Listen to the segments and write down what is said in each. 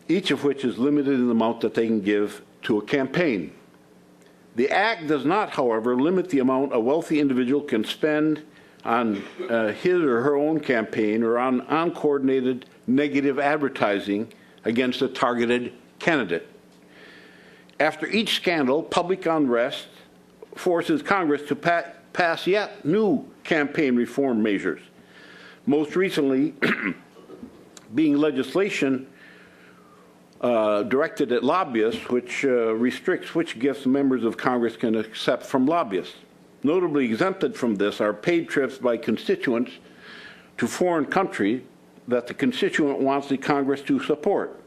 each of which is limited in the amount that they can give to a campaign. The Act does not, however, limit the amount a wealthy individual can spend on his or her own campaign or on uncoordinated negative advertising against a targeted candidate. After each scandal, public unrest forces Congress to pass yet new campaign reform measures, most recently being legislation directed at lobbyists, which restricts which gifts members of Congress can accept from lobbyists. Notably exempted from this are paid trips by constituents to foreign countries that the constituent wants the Congress to support.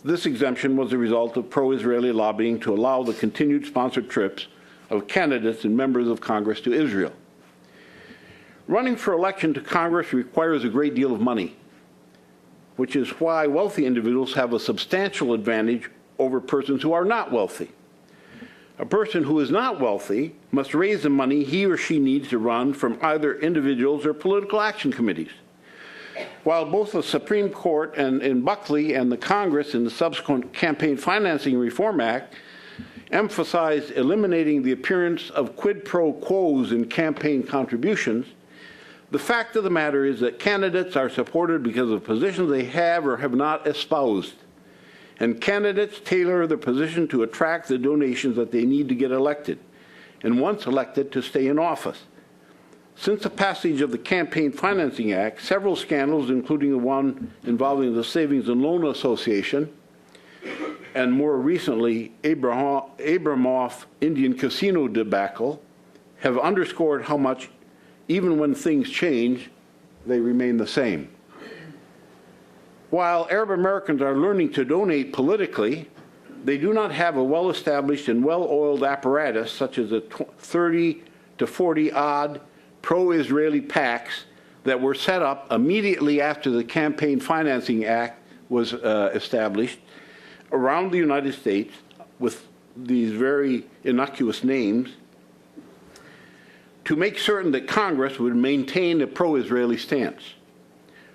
This exemption was the result of pro-Israeli lobbying to allow the continued sponsored trips of candidates and members of Congress to Israel. Running for election to Congress requires a great deal of money, which is why wealthy individuals have a substantial advantage over persons who are not wealthy. A person who is not wealthy must raise the money he or she needs to run from either individuals or political action committees. While both the Supreme Court and in Buckley and the Congress in the subsequent Campaign Financing Reform Act emphasized eliminating the appearance of quid pro quos in campaign contributions, the fact of the matter is that candidates are supported because of positions they have or have not espoused. And candidates tailor their position to attract the donations that they need to get elected, and once elected, to stay in office. Since the passage of the Campaign Financing Act, several scandals, including the one involving the Savings and Loan Association, and more recently, Abramoff Indian Casino debacle, have underscored how much, even when things change, they remain the same. While Arab Americans are learning to donate politically, they do not have a well-established and well-oiled apparatus such as the 30 to 40-odd pro-Israeli PACs that were set up immediately after the Campaign Financing Act was established around the United States with these very innocuous names to make certain that Congress would maintain a pro-Israeli stance.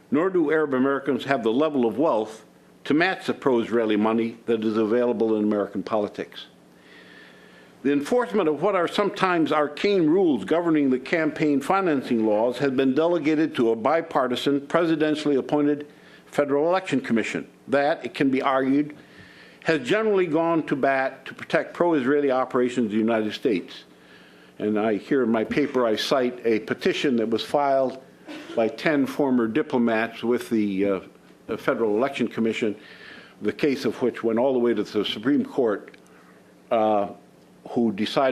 Nor do Arab Americans have the level of wealth to match the pro-Israeli money that is available in American politics. The enforcement of what are sometimes arcane rules governing the campaign financing laws has been delegated to a bipartisan, presidentially appointed Federal Election Commission that, it can be argued, has generally gone to bat to protect pro-Israeli operations in the United States. And here in my paper I cite a petition that was filed by 10 former diplomats with the Federal Election Commission, the case of which went all the way to the Supreme Court, who decided